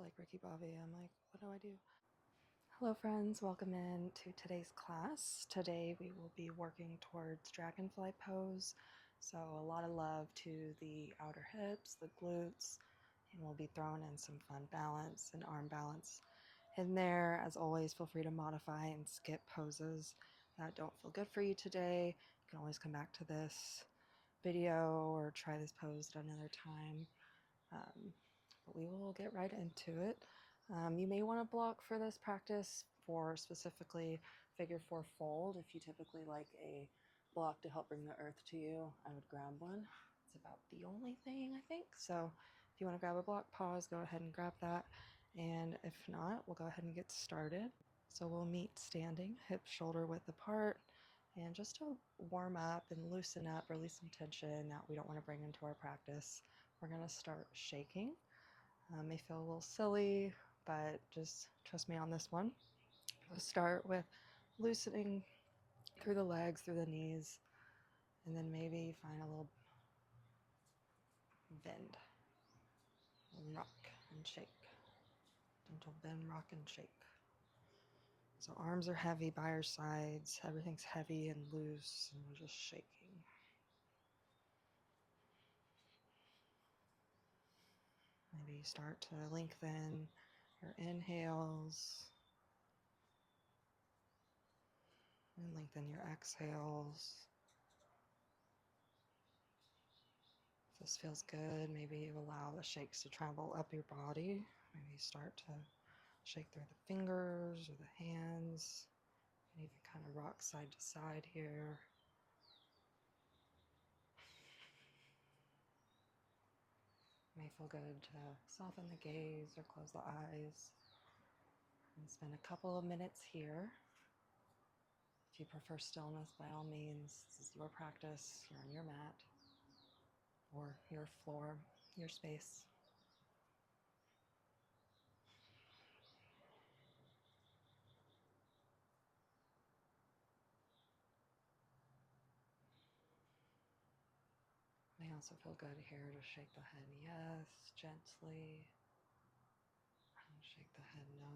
like Ricky Bobby. I'm like, what do I do? Hello friends, welcome in to today's class. Today we will be working towards dragonfly pose. So a lot of love to the outer hips, the glutes, and we'll be throwing in some fun balance and arm balance in there. As always, feel free to modify and skip poses that don't feel good for you today. You can always come back to this video or try this pose at another time. But we will get right into it. You may want to block for this practice for specifically figure 4 fold. If you typically like a block to help bring the earth to you, I would grab one. It's about the only thing, I think. So if you want to grab a block, pause, go ahead and grab that. And if not, we'll go ahead and get started. So we'll meet standing, hips shoulder width apart. And just to warm up and loosen up, release some tension that we don't want to bring into our practice, we're going to start shaking. May feel a little silly, but just trust me on this one. We'll start with loosening through the legs, through the knees, and then maybe find a little bend. Rock and shake. Gentle bend, rock, and shake. So arms are heavy by our sides. Everything's heavy and loose, and we're just shaking. Maybe start to lengthen your inhales and lengthen your exhales. If this feels good, maybe you allow the shakes to travel up your body. Maybe start to shake through the fingers or the hands, and even kind of rock side to side here. It may feel good to soften the gaze or close the eyes and spend a couple of minutes here. If you prefer stillness, by all means, this is your practice. You're on your mat or your floor, your space. May also feel good here to shake the head yes, gently, and shake the head no.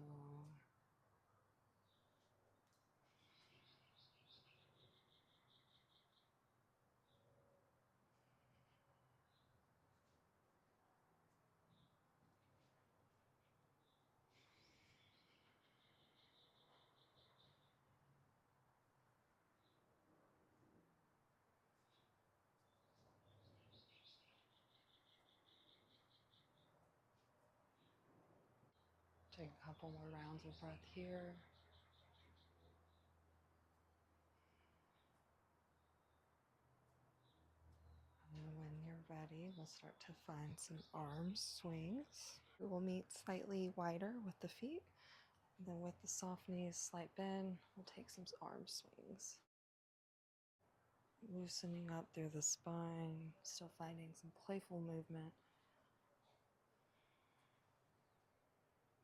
Take a couple more rounds of breath here. And when you're ready, we'll start to find some arm swings. We will meet slightly wider with the feet. And then with the soft knees, slight bend, we'll take some arm swings. Loosening up through the spine, still finding some playful movement.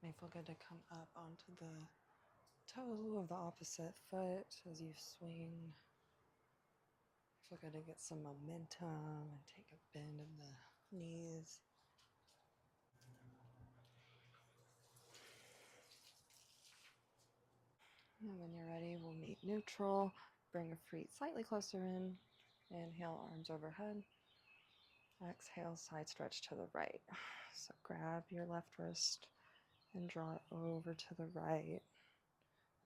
May feel good to come up onto the toe of the opposite foot as you swing. Feel good to get some momentum and take a bend in the knees. And when you're ready, we'll meet neutral. Bring your feet slightly closer in. Inhale, arms overhead. Exhale, side stretch to the right. So grab your left wrist and draw it over to the right. It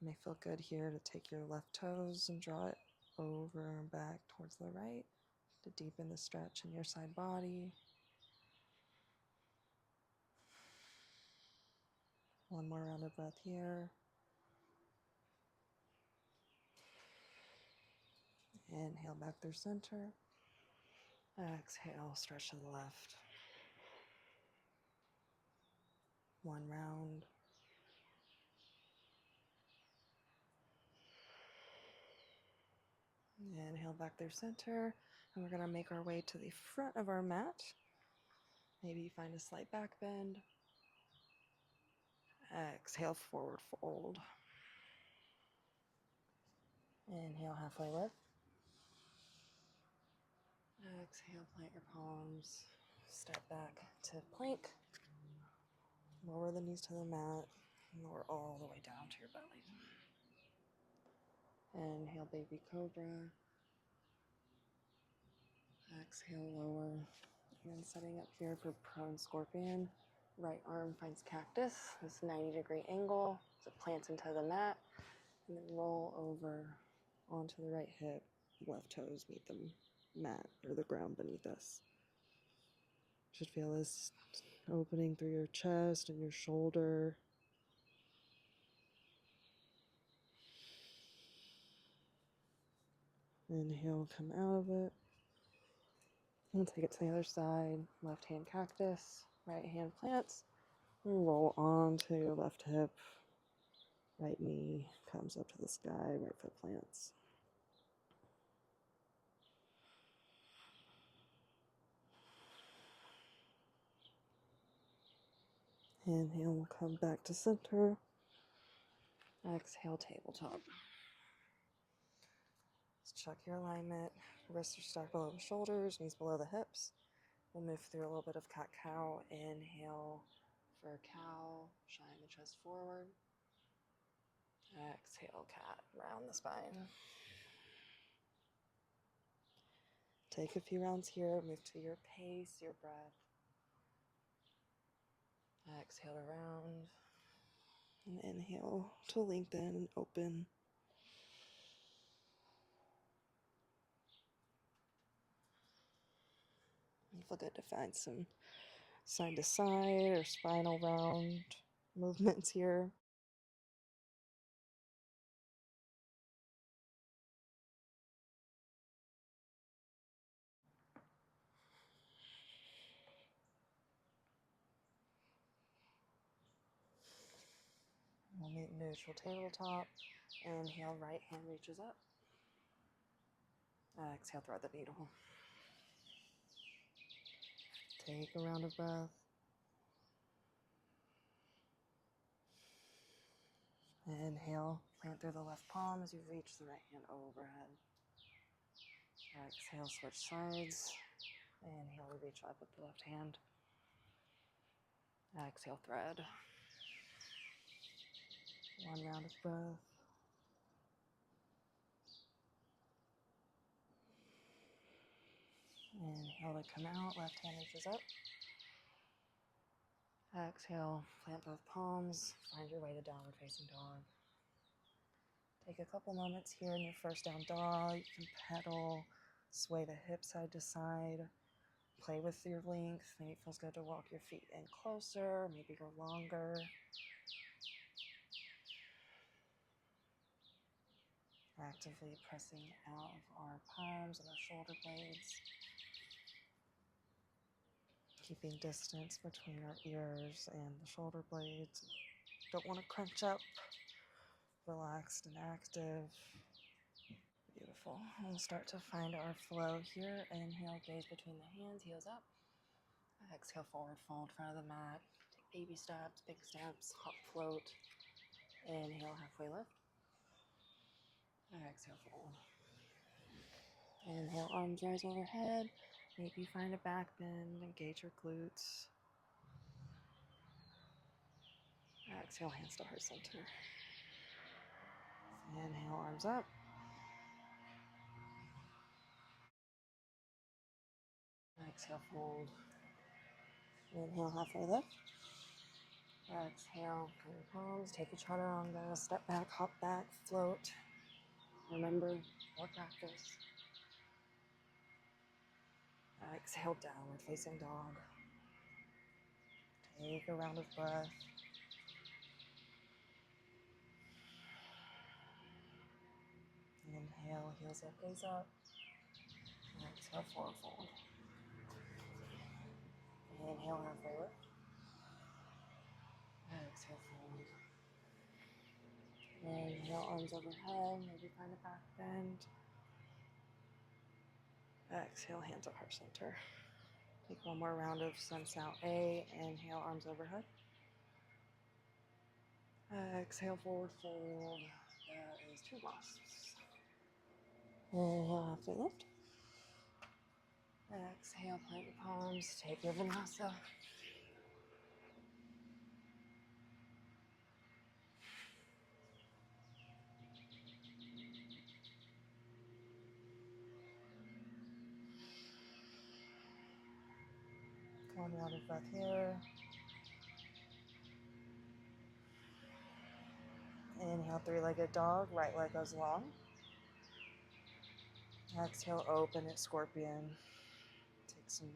may feel good here to take your left toes and draw it over and back towards the right to deepen the stretch in your side body. One more round of breath here. Inhale back through center. Exhale, stretch to the left. One round. Inhale back through center. And we're going to make our way to the front of our mat. Maybe you find a slight back bend. Exhale, forward fold. Inhale, halfway lift. Exhale, plant your palms. Step back to plank. Lower the knees to the mat. Lower all the way down to your belly. Inhale, baby cobra. Exhale, lower. And setting up here for prone scorpion. Right arm finds cactus, this 90-degree angle. So it plants into the mat. And then roll over onto the right hip. Left toes meet the mat or the ground beneath us. Should feel this opening through your chest and your shoulder. Inhale, come out of it. And take it to the other side. Left hand cactus, right hand plants. And roll onto your left hip. Right knee comes up to the sky, right foot plants. Inhale, we'll come back to center. Exhale, tabletop. Let's check your alignment. Wrists are stacked below the shoulders, knees below the hips. We'll move through a little bit of cat-cow. Inhale for cow, shine the chest forward. Exhale, cat, round the spine. Take a few rounds here, move to your pace, your breath. Exhale to round. And inhale to lengthen and open. And feel good to find some side to side or spinal round movements here. We'll meet neutral tabletop. Inhale, right hand reaches up. Exhale, thread the needle. Take a round of breath. Inhale, plant through the left palm as you reach the right hand overhead. Exhale, switch sides. Inhale, we reach up with the left hand. Exhale, thread. One round of breath. Inhale to come out, left hand reaches up. Exhale, plant both palms, find your way to downward facing dog. Take a couple moments here in your first down dog. You can pedal, sway the hips side to side, play with your length. Maybe it feels good to walk your feet in closer, maybe go longer. Actively pressing out of our palms and our shoulder blades. Keeping distance between our ears and the shoulder blades. Don't want to crunch up. Relaxed and active. Beautiful. We'll start to find our flow here. Inhale, gaze between the hands, heels up. Exhale, forward fold, front of the mat. Take baby steps, big steps, hop float. Inhale, halfway lift. Exhale, fold. Inhale, arms rise overhead. Maybe find a back bend, engage your glutes. Exhale, hands to heart center. Inhale, arms up. Exhale, fold. Inhale, halfway lift. Exhale, come your palms, take a chaturanga, step back, hop back, float. Remember, more practice. Exhale, downward facing dog. Take a round of breath. Inhale, heels up, gaze up. Exhale, forward fold. Inhale, halfway lift. Exhale, fold. Inhale, arms overhead, maybe find a back bend. Exhale, hands at heart center. Take one more round of sun south A. Inhale, arms overhead. Exhale, forward fold. That is two wasps. Inhale, halfway lift. Exhale, plant your palms, take your vinyasa. One round of breath here. Inhale, three-legged dog, right leg goes long. Exhale, open it, scorpion. Take some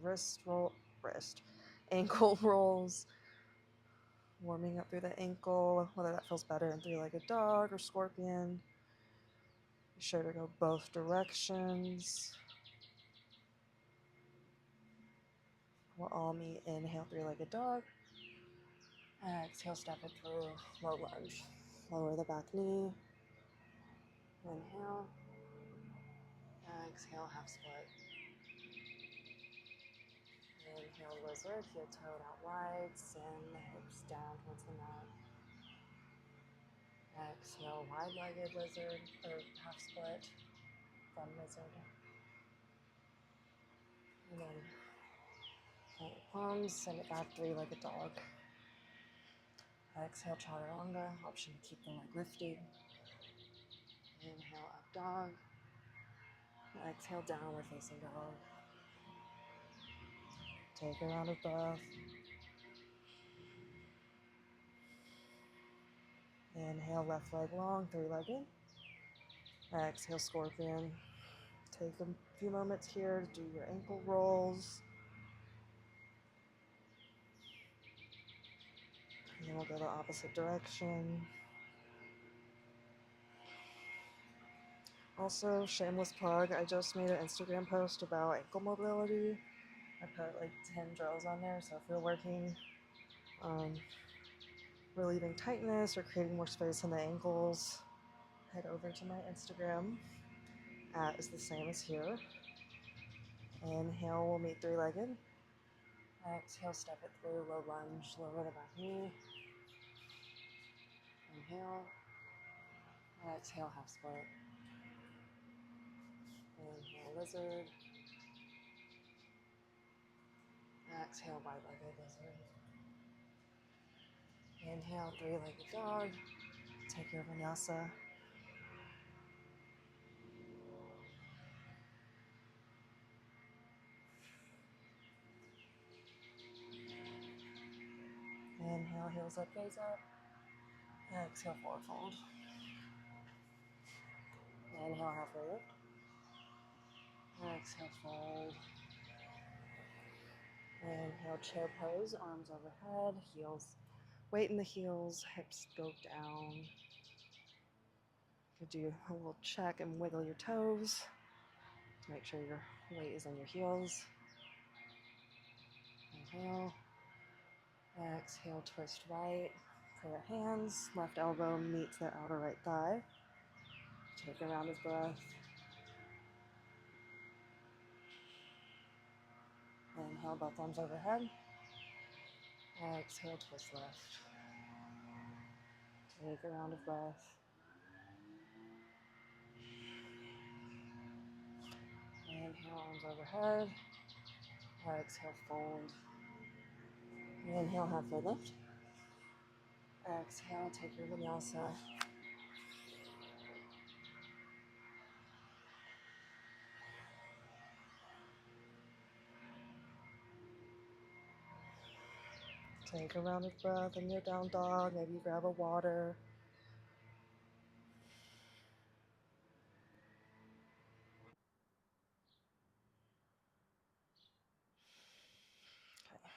ankle rolls. Warming up through the ankle, whether that feels better in three-legged dog or scorpion. Be sure to go both directions. We'll all meet. Inhale, three-legged dog. Exhale, step it through, low lunge. Lower the back knee. Inhale. Exhale, half split. Inhale, lizard, heel toe out wide, send the hips down towards the mat. Exhale, wide-legged lizard, or half split from lizard. And then plant your palms, send it back, three-legged dog. Exhale, chaturanga, option to keep the leg lifted. Inhale, up dog. Exhale, downward facing dog. Take a round of breath. Inhale, left leg long, three-legged. Exhale, scorpion. Take a few moments here to do your ankle rolls. And then we'll go the opposite direction. Also, shameless plug, I just made an Instagram post about ankle mobility. I put like 10 drills on there, so if you're working on relieving tightness or creating more space in the ankles, head over to my Instagram. @ is the same as here. Inhale, we'll meet three-legged. Exhale, step it through, low lunge, lower the back knee. Inhale. Exhale, half split. Inhale, lizard. Exhale, wide-legged lizard. Inhale, three-legged dog. Take your vinyasa. Inhale, heels up, gaze up. Exhale, forward fold. Inhale, halfway lift. Exhale, fold. Inhale, chair pose, arms overhead, heels, weight in the heels, hips go down. You could do a little check and wiggle your toes to make sure your weight is on your heels. Inhale. Exhale, twist right. Prayer hands, left elbow meets the outer right thigh. Take a round of breath. Inhale, both arms overhead. Exhale, twist left. Take a round of breath. Inhale, arms overhead. Exhale, fold. Inhale, halfway lift. Exhale, take your vinyasa. Take a round of breath in your down dog. Maybe grab a water. Okay.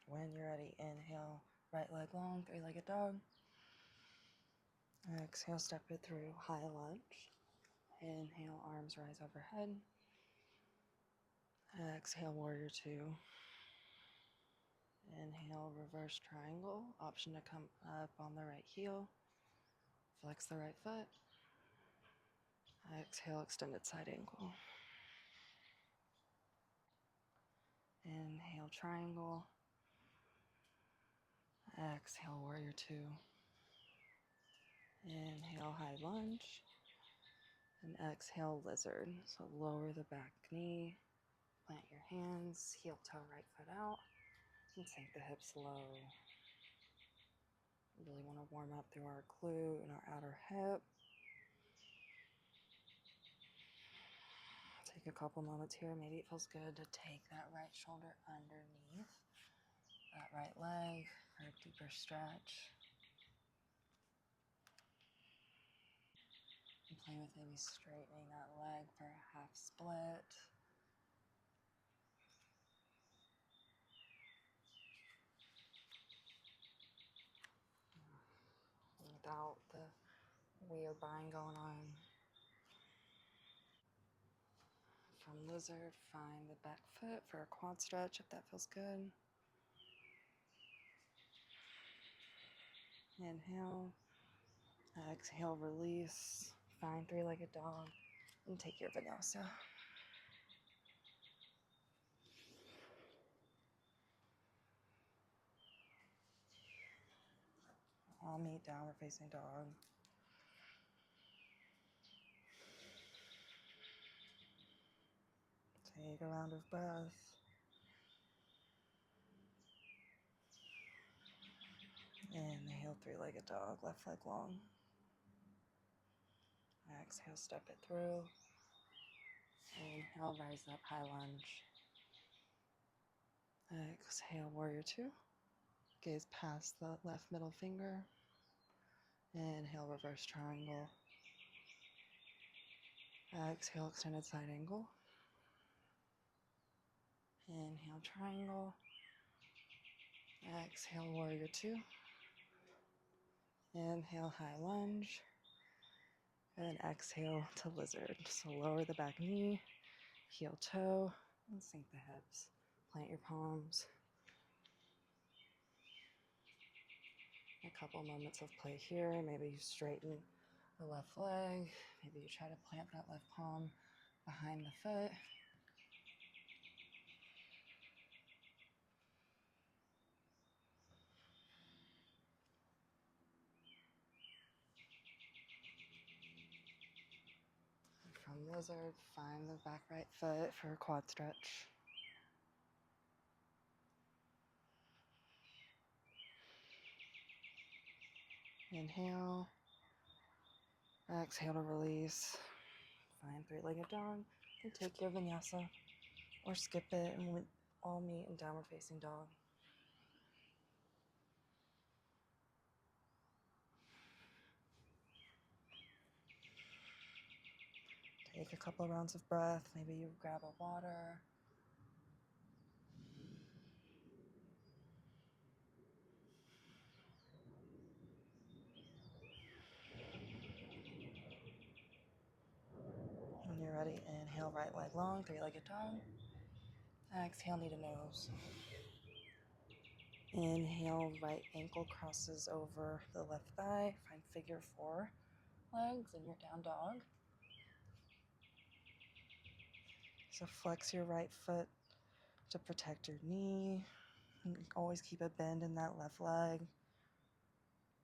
When you're ready, inhale, right leg long, three-legged dog. Exhale, step it through, high lunge. Inhale, arms rise overhead. Exhale, warrior two. Inhale, reverse triangle. Option to come up on the right heel. Flex the right foot. Exhale, extended side ankle. Inhale, triangle. Exhale, warrior two. Inhale, high lunge. And exhale, lizard. So lower the back knee. Plant your hands. Heel toe, right foot out. And sink the hips low. We really want to warm up through our glute and our outer hip. Take a couple moments here. Maybe it feels good to take that right shoulder underneath that right leg for a deeper stretch. And play with maybe straightening that leg for a half split. Without the weird bind going on. From lizard, find the back foot for a quad stretch if that feels good. Inhale, exhale, release, find three-legged dog, and take your vinyasa. All meet downward facing dog. Take a round of breath. Inhale, three-legged dog, left leg long. Exhale, step it through. Inhale, rise up, high lunge. Exhale, warrior two. Gaze past the left middle finger. Inhale, reverse triangle. Exhale, extended side angle. Inhale, triangle. Exhale, warrior two. Inhale, high lunge. And exhale to lizard. So lower the back knee, heel toe, and sink the hips. Plant your palms. A couple moments of play here. Maybe you straighten the left leg. Maybe you try to plant that left palm behind the foot. From lizard, find the back right foot for a quad stretch. Inhale. Exhale to release. Find three-legged dog. And take your vinyasa or skip it and we'll all meet in downward facing dog. Take a couple rounds of breath. Maybe you grab a water. When you're ready, inhale, right leg long, three-legged dog. Exhale, knee to nose. Inhale, right ankle crosses over the left thigh. Find figure four legs in your down dog. So flex your right foot to protect your knee. And always keep a bend in that left leg.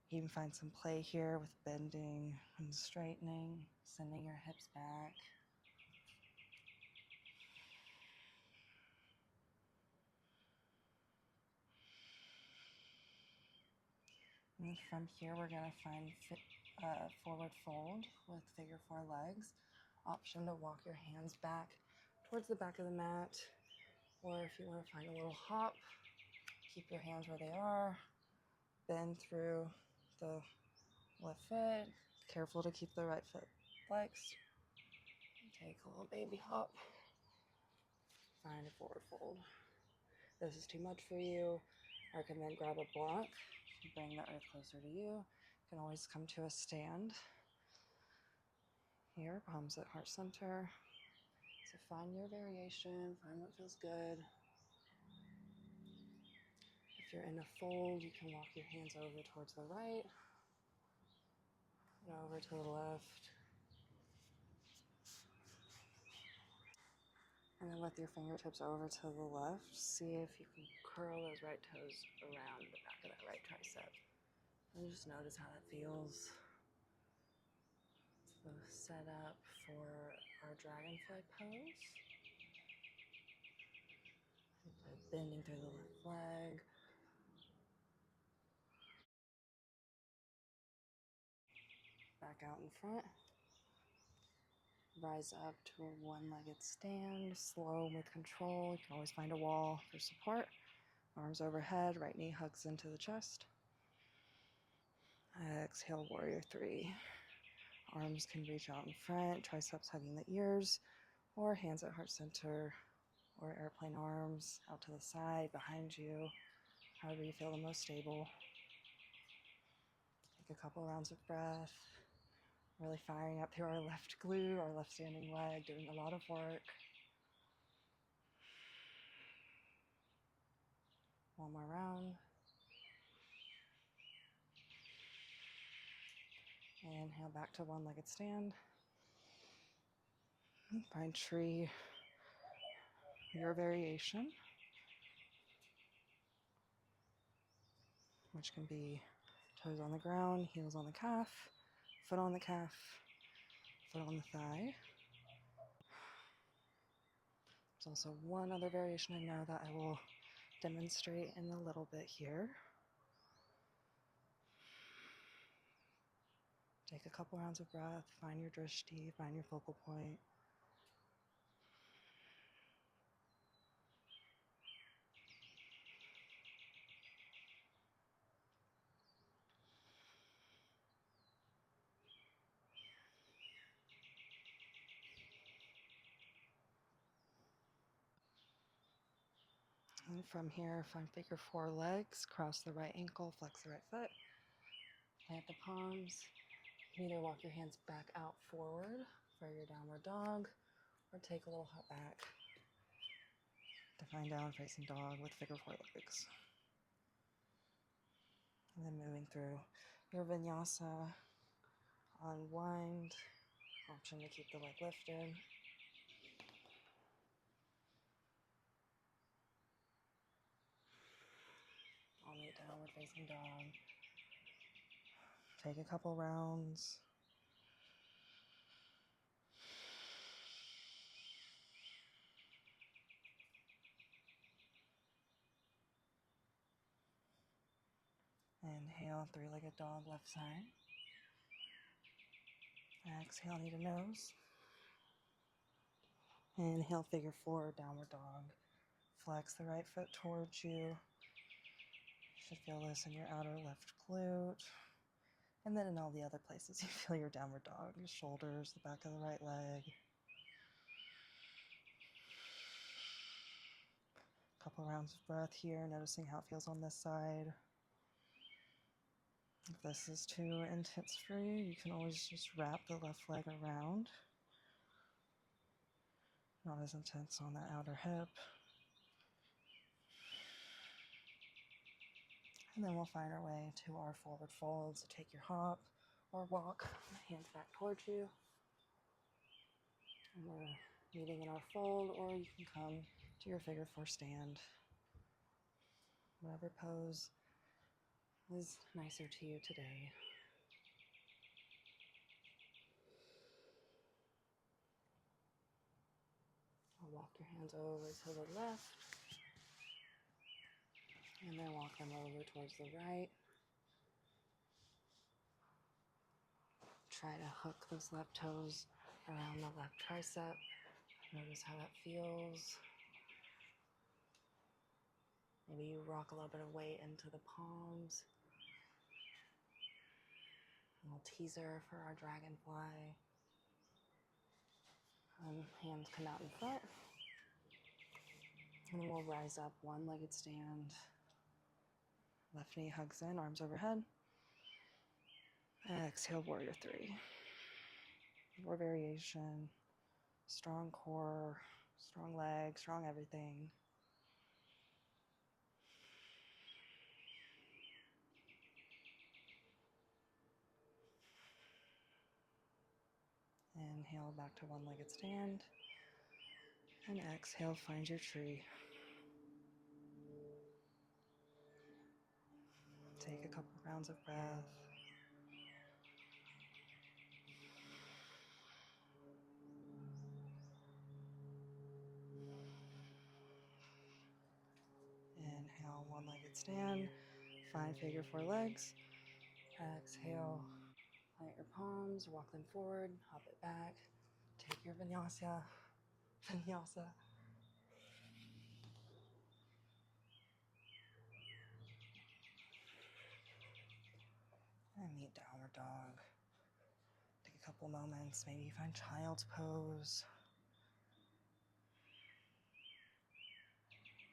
You can find some play here with bending and straightening, sending your hips back. And from here, we're going to find forward fold with figure four legs. Option to walk your hands back towards the back of the mat. Or if you want to find a little hop, keep your hands where they are. Bend through the left foot. Careful to keep the right foot flexed. Take a little baby hop. Find a forward fold. If this is too much for you, I recommend grab a block. Bring the earth closer to you. You can always come to a stand. Here, palms at heart center. So find your variation, find what feels good. If you're in a fold, you can walk your hands over towards the right and over to the left. And then with your fingertips over to the left, see if you can curl those right toes around the back of that right tricep. And just notice how that feels. So set up for our dragonfly pose. Bending through the left leg. Back out in front. rise up to a one-legged stand, slow with control. You can always find a wall for support. Arms overhead, right knee hugs into the chest. Exhale, warrior three. Arms can reach out in front, triceps hugging the ears, or hands at heart center, or airplane arms out to the side, behind you, however you feel the most stable. Take a couple rounds of breath, really firing up through our left glute, our left standing leg, doing a lot of work. One more round. Inhale back to one-legged stand. Find tree, your variation, which can be toes on the ground, heels on the calf, foot on the calf, foot on the thigh. There's also one other variation I know that I will demonstrate in a little bit here. Take a couple rounds of breath, find your drishti, find your focal point. And from here, find figure four legs, cross the right ankle, flex the right foot, plant the palms. You can either walk your hands back out forward for your downward dog, or take a little hop back to find down facing dog with figure four legs. And then moving through your vinyasa, unwind, option to keep the leg lifted. I'll meet downward facing dog. Take a couple rounds. Inhale, three-legged dog, left side. Exhale, knee to nose. Inhale, figure four, downward dog. Flex the right foot towards you. You should feel this in your outer left glute. And then in all the other places you feel your downward dog, your shoulders, the back of the right leg. Couple rounds of breath here, noticing how it feels on this side. If this is too intense for you, you can always just wrap the left leg around. Not as intense on that outer hip. And then we'll find our way to our forward fold. So take your hop or walk, hands back towards you. And we're meeting in our fold, or you can come to your figure four stand. Whatever pose is nicer to you today. I'll walk your hands over to the left, and then walk them over towards the right. Try to hook those left toes around the left tricep. Notice how that feels. Maybe you rock a little bit of weight into the palms. A little teaser for our dragonfly. Hands come out in front. And then we'll rise up, one-legged stand. Left knee hugs in, arms overhead. Exhale, warrior three. More variation. Strong core, strong legs, strong everything. Inhale back to one-legged stand. And exhale, find your tree. Take a couple rounds of breath. Inhale, one-legged stand. Find figure four legs. Exhale, plant your palms, walk them forward, hop it back. Take your vinyasa. Vinyasa. And meet downward dog. Take a couple moments, maybe find child's pose.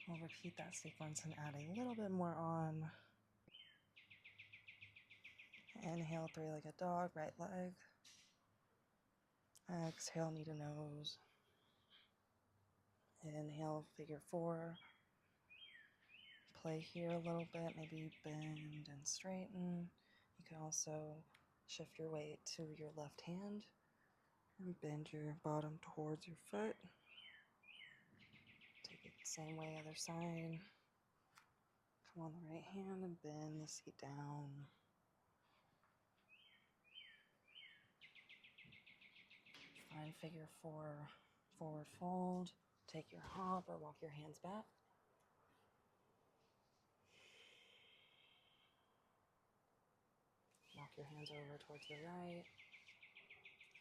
We'll repeat that sequence and add a little bit more on. Inhale, three-legged dog, right leg. Exhale, knee to nose. Inhale, figure four. Play here a little bit, maybe bend and straighten. You can also shift your weight to your left hand and bend your bottom towards your foot. Take it the same way, other side. Come on the right hand and bend the seat down. Find figure four, forward fold. Take your hop or walk your hands back. Walk your hands over towards the right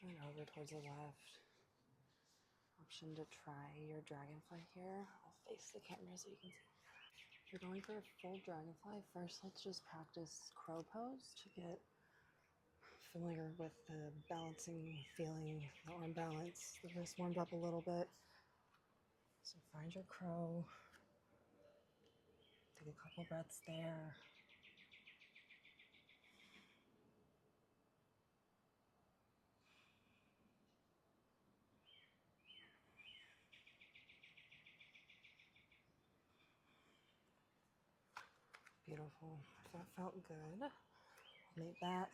and over towards the left. Option to try your dragonfly here. I'll face the camera so you can see. If you're going for a full dragonfly, first let's just practice crow pose to get familiar with the balancing feeling, the arm balance, the wrist warmed up a little bit. So find your crow. Take a couple breaths there. Beautiful. If that felt good, lay back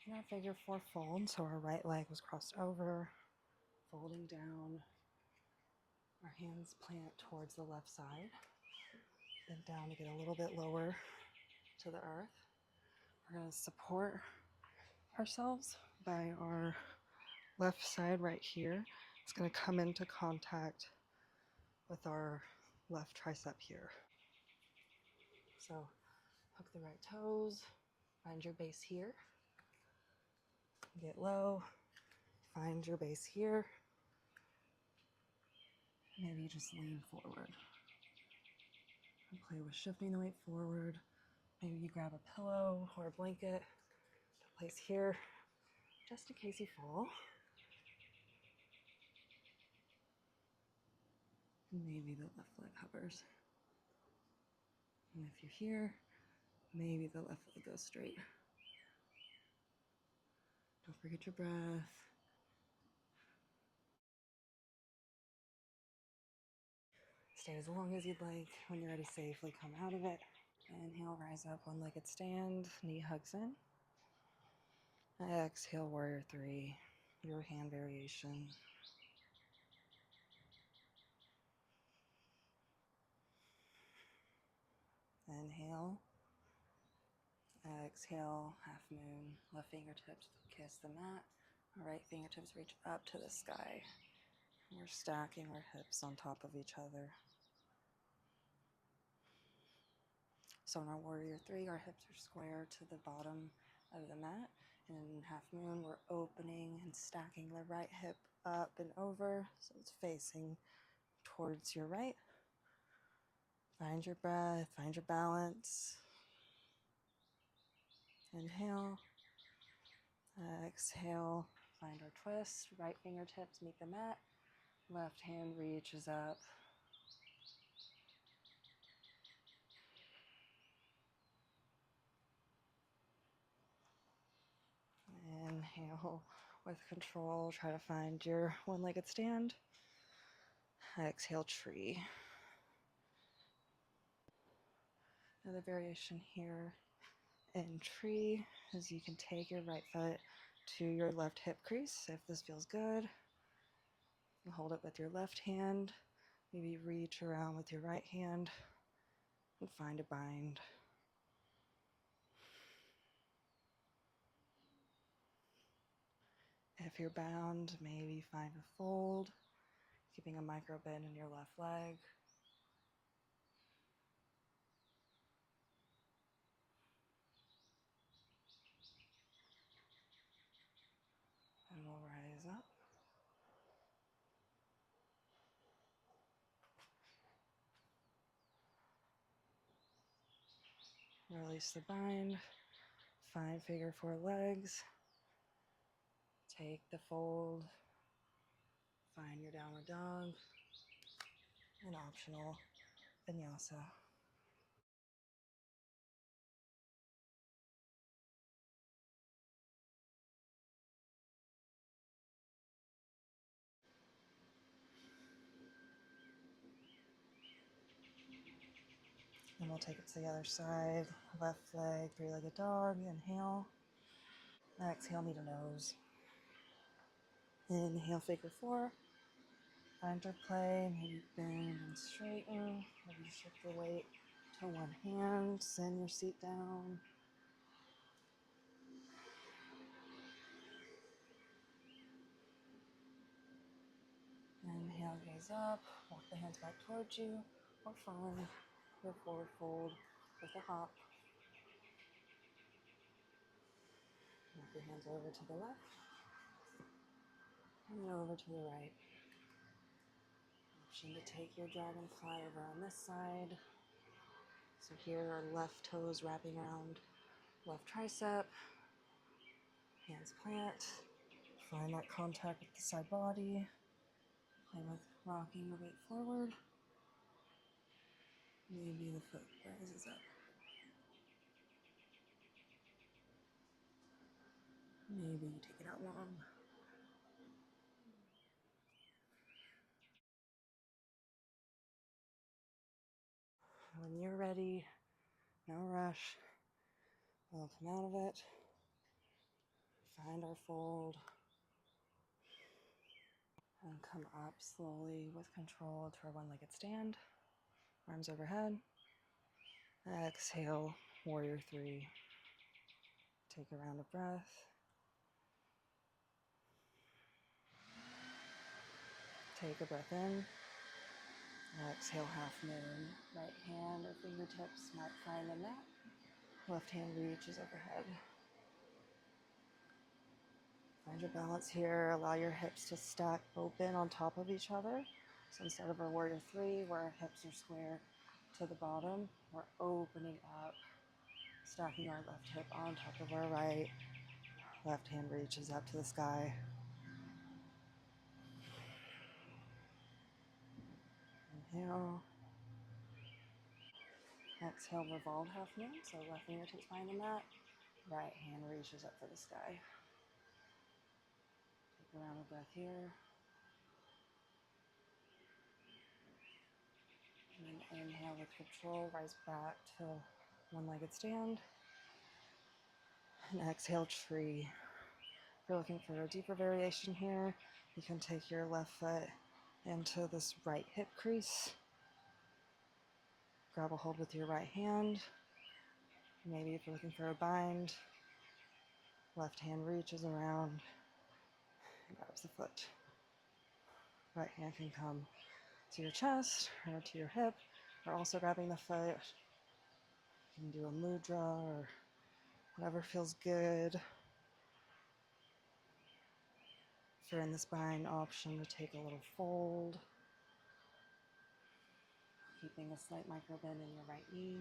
in our figure four fold. So our right leg was crossed over, folding down. Our hands plant towards the left side. Bend down to get a little bit lower to the earth. We're going to support ourselves by our left side right here. It's going to come into contact with our left tricep here. So hook the right toes, find your base here, get low, find your base here, maybe just lean forward. And play with shifting the weight forward. Maybe you grab a pillow or a blanket to place here, just in case you fall. Maybe the left leg hovers. And if you're here, maybe the left leg goes straight. Don't forget your breath. Stay as long as you'd like. When you're ready, safely come out of it. Inhale, rise up, one-legged stand, knee hugs in. Exhale, warrior three, your hand variation. Inhale. Exhale, half moon, left fingertips kiss the mat. Right fingertips reach up to the sky. We're stacking our hips on top of each other. So in our warrior three, our hips are square to the bottom of the mat. And in half moon, we're opening and stacking the right hip up and over, so it's facing towards your right. Find your breath, find your balance. Inhale. Exhale. Find our twist. Right fingertips meet the mat. Left hand reaches up. Inhale with control. Try to find your one-legged stand. Exhale, tree. Another variation here in tree is you can take your right foot to your left hip crease if this feels good. You hold it with your left hand. Maybe reach around with your right hand and find a bind. If you're bound, maybe find a fold, keeping a micro bend in your left leg. And we'll rise up. Release the bind. Find figure four legs. Take the fold. Find your downward dog. An optional vinyasa. And we'll take it to the other side. Left leg, three-legged dog. Inhale. Exhale, knee to nose. Inhale, figure four. Find your play. Maybe bend and straighten. Maybe shift the weight to one hand. Send your seat down. Inhale, gaze up. Walk the hands back towards you. Or find your forward fold with a hop. Walk your hands over to the left and over to the right. Option to take your dragonfly over on this side. So here are left toes wrapping around left tricep. Hands plant. Find that contact with the side body. Play with rocking the weight forward. Maybe the foot rises up. Maybe you take it out long. When you're ready, no rush. We'll come out of it. Find our fold. And come up slowly with control to our one-legged stand. Arms overhead. Exhale, warrior three. Take a round of breath. Take a breath in. Exhale, half moon. Right hand or fingertips might find the mat. Left hand reaches overhead. Find your balance here. Allow your hips to stack open on top of each other. So instead of our warrior three, where our hips are square to the bottom, we're opening up, stacking our left hip on top of our right. Left hand reaches up to the sky. Inhale. Exhale, revolve half moon. So left fingertips find the mat. Right hand reaches up for the sky. Take a round of breath here. And inhale with control, rise back to one-legged stand. And exhale, tree. If you're looking for a deeper variation here, you can take your left foot into this right hip crease. Grab a hold with your right hand. Maybe if you're looking for a bind, left hand reaches around and grabs the foot. Right hand can come to your chest or to your hip, or also grabbing the foot. You can do a mudra or whatever feels good. If you're in this bind, option to take a little fold, keeping a slight micro bend in your right knee.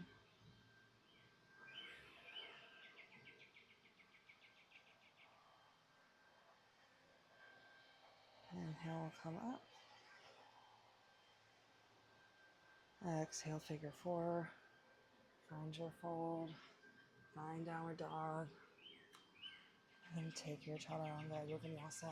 Inhale, come up. Exhale, figure four. Find your fold. Find downward dog. And take your chaturanga yoga vinyasa.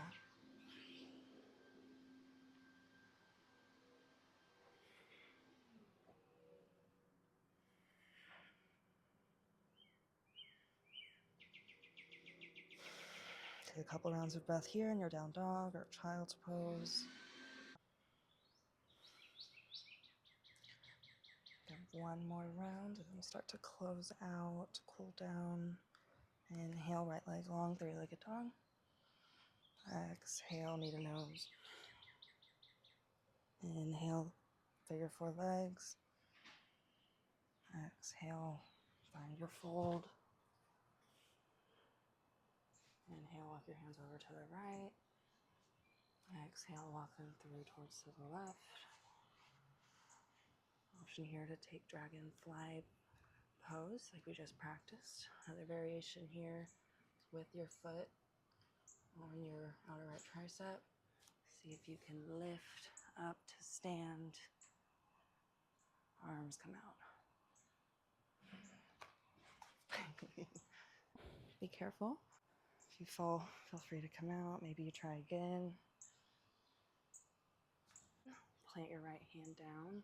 Take a couple rounds of breath here in your down dog or child's pose. One more round, and then we'll start to close out, cool down. Inhale, right leg long, three-legged dog. Exhale, knee to nose. Inhale, figure four legs. Exhale, find your fold. Inhale, walk your hands over to the right. Exhale, walk them through towards to the left. Option here to take dragonfly pose like we just practiced. Another variation here with your foot on your outer right tricep. See if you can lift up to stand. Arms come out. Be careful. If you fall, feel free to come out. Maybe you try again. Plant your right hand down.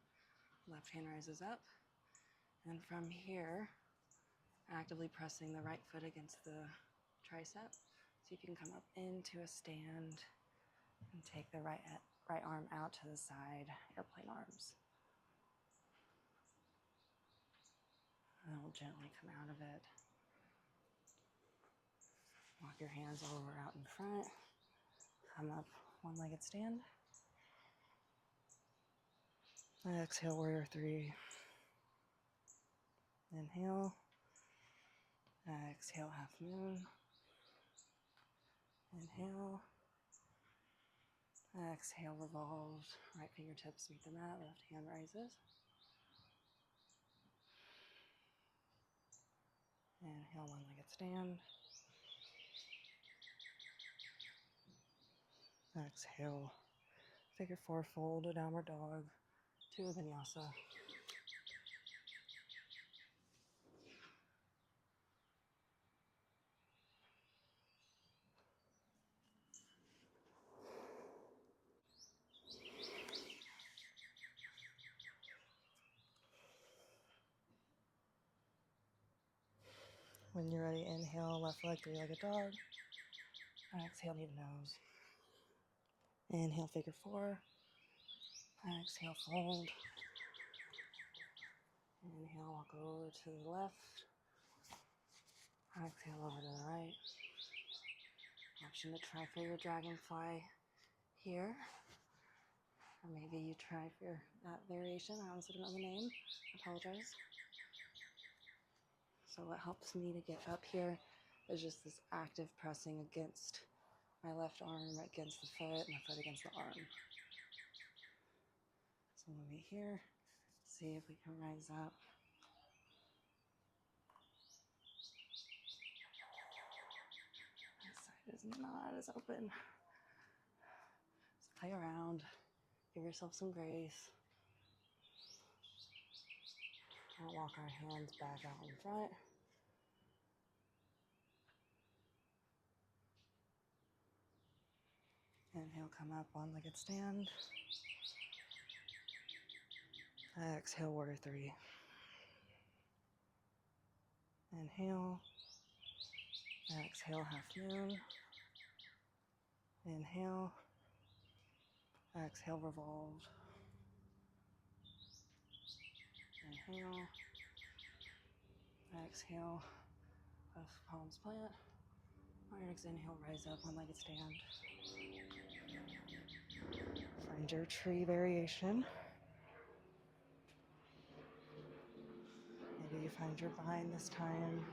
Left hand rises up. And from here, actively pressing the right foot against the tricep. See if you can come up into a stand and take the right arm out to the side, airplane arms. And then we'll gently come out of it. Walk your hands over out in front. Come up, one-legged stand. Exhale, warrior three. Inhale. Exhale, half moon. Inhale. Exhale, revolve. Right fingertips meet the mat, left hand rises. Inhale, one-legged stand. Exhale, figure four fold, a downward dog, to a vinyasa. When you're ready, inhale, left leg, three-legged dog. Exhale, knee to nose. Inhale, figure four. Exhale, fold. Inhale, walk over to the left. Exhale, over to the right. Option to try for your dragonfly here. Or maybe you try for that variation. I honestly don't know the name. I apologize. So what helps me to get up here is just this active pressing against my left arm against the foot, my foot against the arm. So when we're here, see if we can rise up. This side is not as open. So play around, give yourself some grace. We'll walk our hands back out in front. Inhale, come up, one-legged stand. Exhale, warrior three. Inhale. Exhale, half moon. Inhale. Exhale, revolve. Inhale. Exhale, palms plant. On your next inhale, rise up, one-legged stand. Find your tree variation. Maybe you find your bind this time.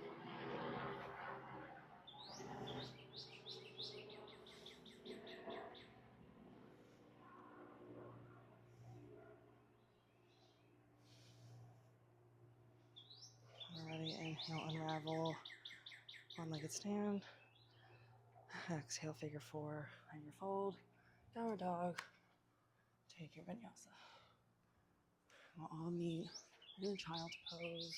Alrighty, inhale, unravel, one-legged stand. Exhale, figure four, find your fold, downward dog. Take your vinyasa. We'll all meet in child's pose.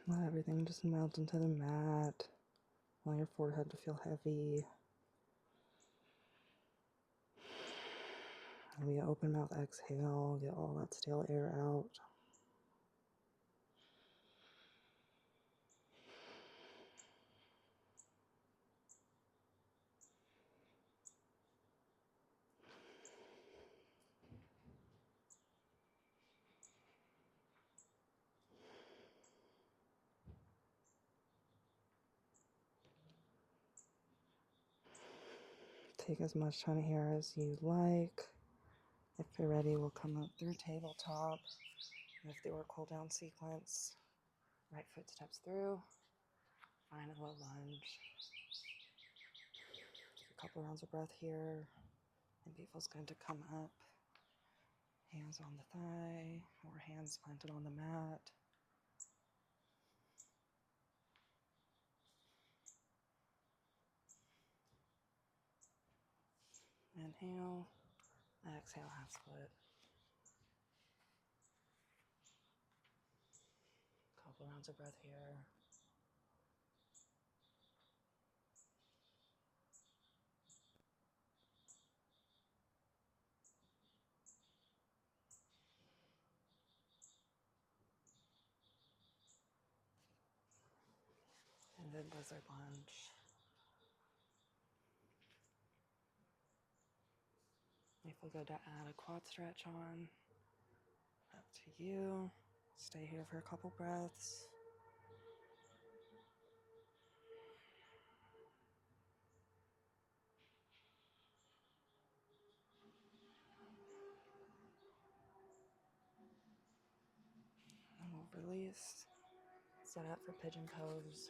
Let everything just melt into the mat. Allow your forehead to feel heavy. Maybe open mouth exhale, get all that stale air out. Take as much time here as you like. If you're ready, we'll come up through tabletop. With the cool down sequence, right foot steps through, find a low lunge. A couple rounds of breath here, and it feels good to come up. Hands on the thigh, or hands planted on the mat. Inhale, exhale, half split. Couple rounds of breath here. And then lizard lunge. If we go to add a quad stretch on, up to you. Stay here for a couple breaths. And we'll release. Set up for pigeon pose.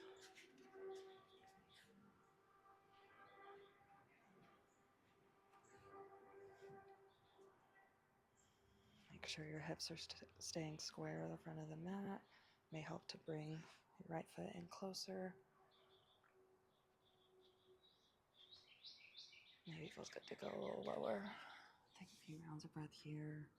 Make sure your hips are staying square at the front of the mat. May help to bring your right foot in closer. Maybe it feels good to go a little lower. Take a few rounds of breath here.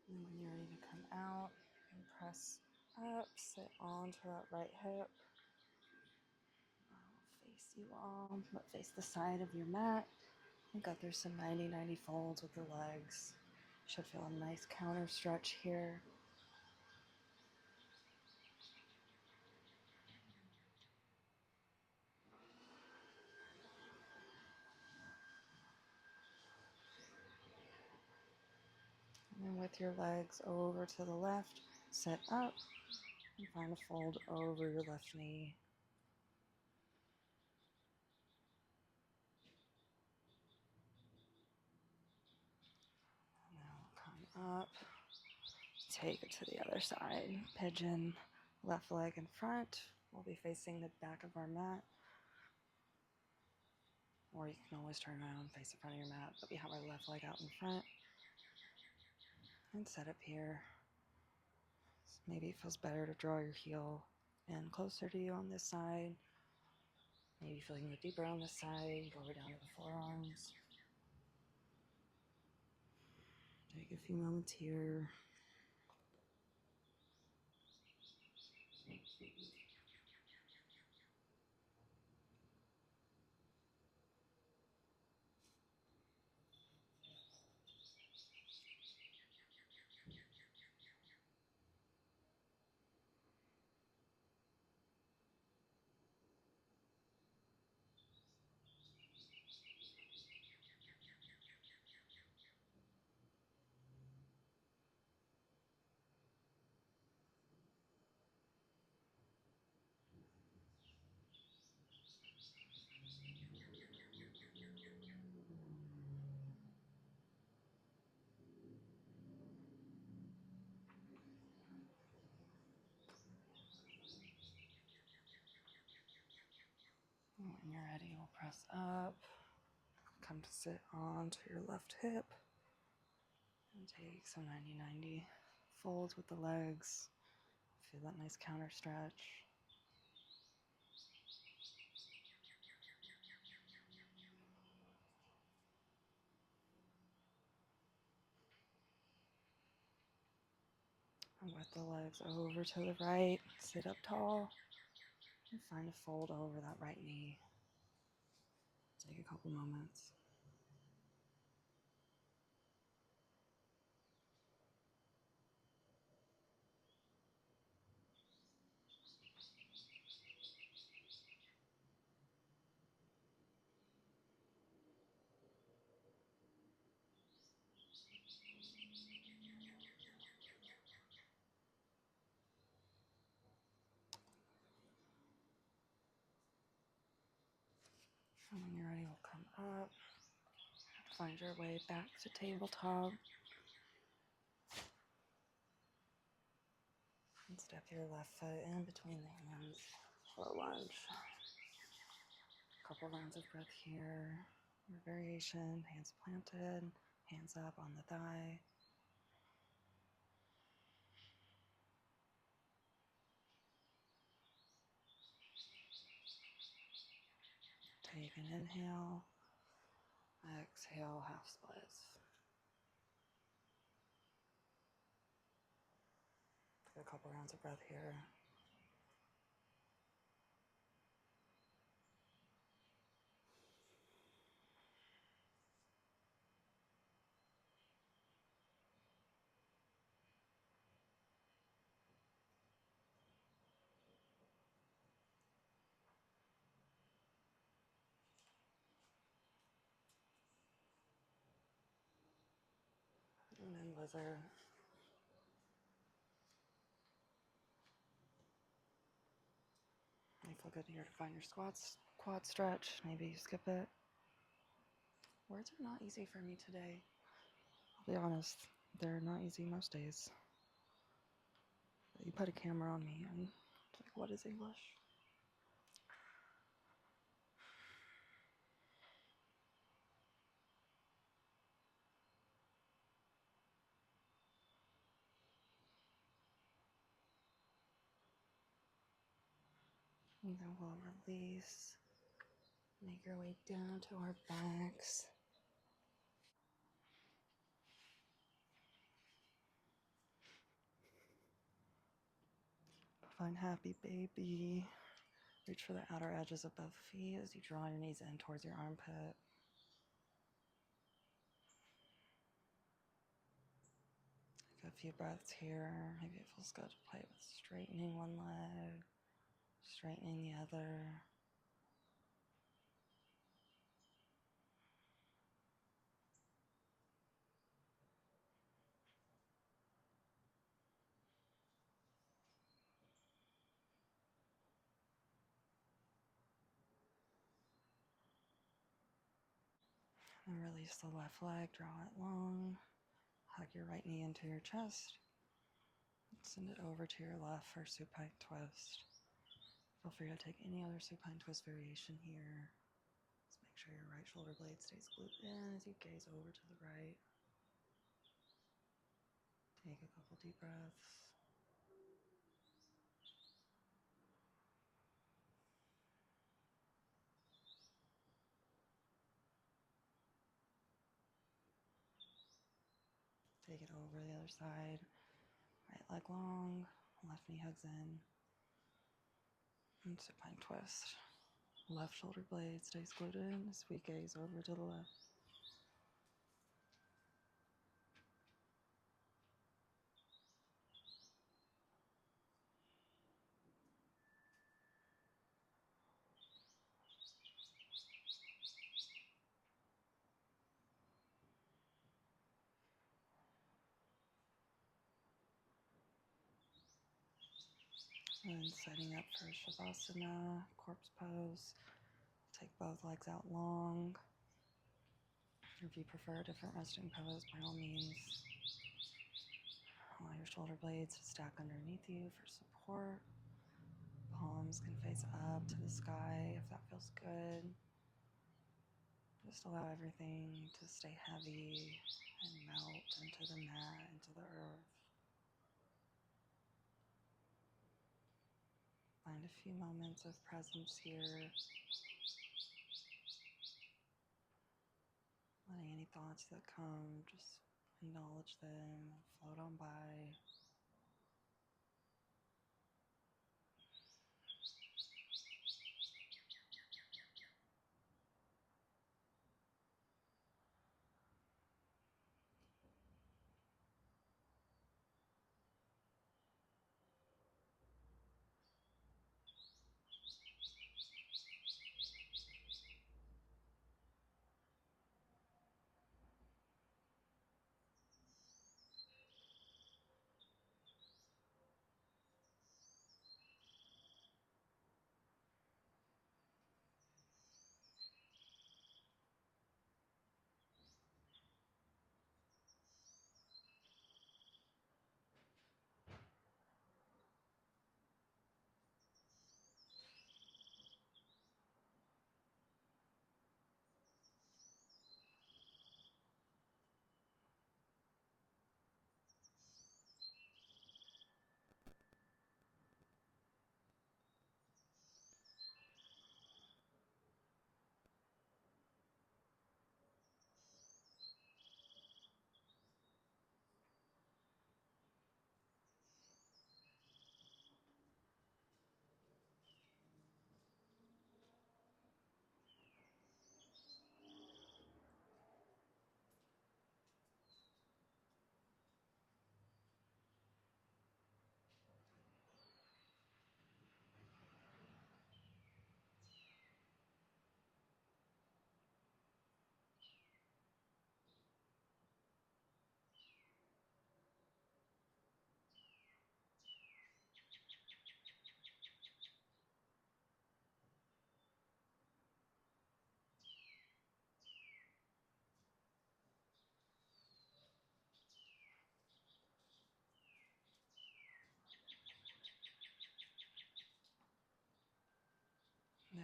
And when you're ready to come out, and press up, sit onto that right hip. I'll face you all, but face the side of your mat. And go through some 90-90 folds with the legs. Should feel a nice counter stretch here. And then with your legs over to the left, sit up and find a fold over your left knee. Now come up, take it to the other side. Pigeon, left leg in front. We'll be facing the back of our mat. Or you can always turn around and face the front of your mat, but we have our left leg out in front. And set up here. Maybe it feels better to draw your heel in closer to you on this side. Maybe feeling a little deeper on this side, go down to the forearms. Take a few moments here. When you're ready, we'll press up. Come to sit onto your left hip. And take some 90-90 folds with the legs. Feel that nice counter stretch. And with the legs over to the right, sit up tall and find a fold over that right knee. Take a couple moments. And when you're ready, we'll come up. Find your way back to tabletop. And step your left foot in between the hands for a lunge. Couple rounds of breath here. Your variation, hands planted, hands up on the thigh. Take an inhale. Exhale, half splits. Take a couple rounds of breath here. And then lizard. May feel good here to find your quad stretch. Maybe you skip it. Words are not easy for me today. I'll be honest, they're not easy most days. You put a camera on me and it's like, what is English? And then we'll release. Make your way down to our backs. Find happy baby. Reach for the outer edges of both feet as you draw your knees in towards your armpit. Take a few breaths here. Maybe it feels good to play with straightening one leg, straightening the other. And release the left leg, draw it long. Hug your right knee into your chest. Send it over to your left for supine twist. Feel free to take any other supine twist variation here. Just make sure your right shoulder blade stays glued in as you gaze over to the right. Take a couple deep breaths. Take it over the other side. Right leg long, left knee hugs in. And supine twist. Left shoulder blade stays glued in as we gaze over to the left. And then setting up for Shavasana, corpse pose. Take both legs out long. If you prefer a different resting pose, by all means. Allow your shoulder blades to stack underneath you for support. Palms can face up to the sky if that feels good. Just allow everything to stay heavy and melt into the mat, into the earth. Find a few moments of presence here. Letting any thoughts that come, just acknowledge them, float on by.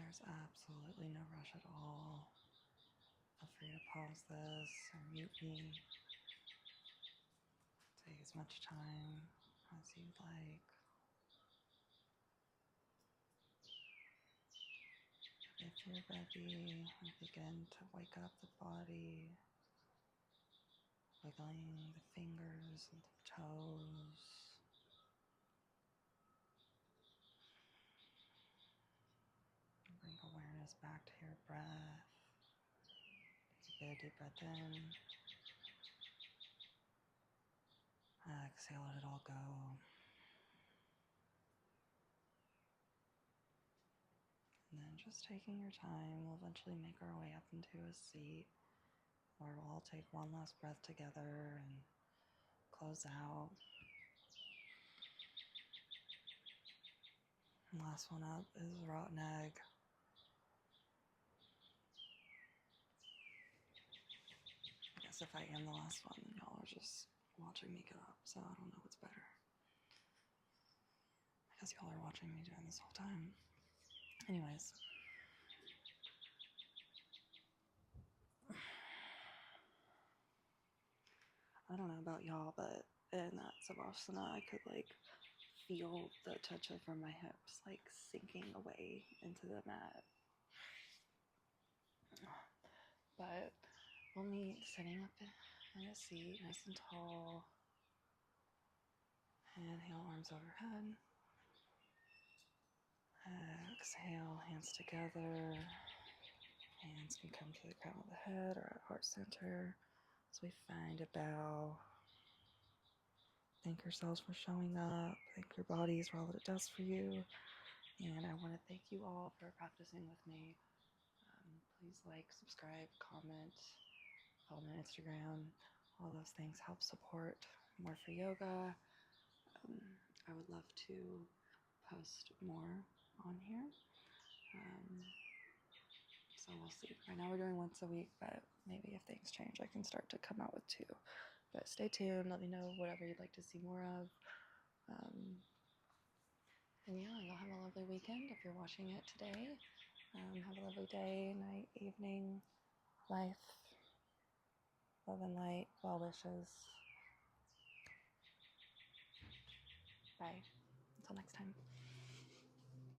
There's absolutely no rush at all. Feel free to pause this or mute me. Take as much time as you'd like. If you're ready, we'll begin to wake up the body, wiggling the fingers and the toes. Bring awareness back to your breath. Take a big deep breath in. Exhale, let it all go. And then just taking your time, we'll eventually make our way up into a seat where we'll all take one last breath together and close out. And last one up is rotten egg. I guess if I am the last one, then y'all are just watching me get up, so I don't know what's better. I guess y'all are watching me doing this whole time. Anyways. I don't know about y'all, but in that Savasana, I could feel the tension from my hips sinking away into the mat. But we'll meet sitting up in a seat, nice and tall. Inhale, arms overhead. Exhale, hands together. Hands can come to the crown of the head or at heart center. So we find a bow. Thank yourselves for showing up. Thank your bodies for all that it does for you. And I want to thank you all for practicing with me. Please subscribe, comment, follow me on Instagram. All those things help support more for yoga. I would love to post more on here. So we'll see. Right now we're doing once a week, but maybe if things change, I can start to come out with 2. But stay tuned. Let me know whatever you'd like to see more of. And yeah, you'll have a lovely weekend if you're watching it today. Have a lovely day, night, evening, life, love and light, well wishes. Bye. Until next time.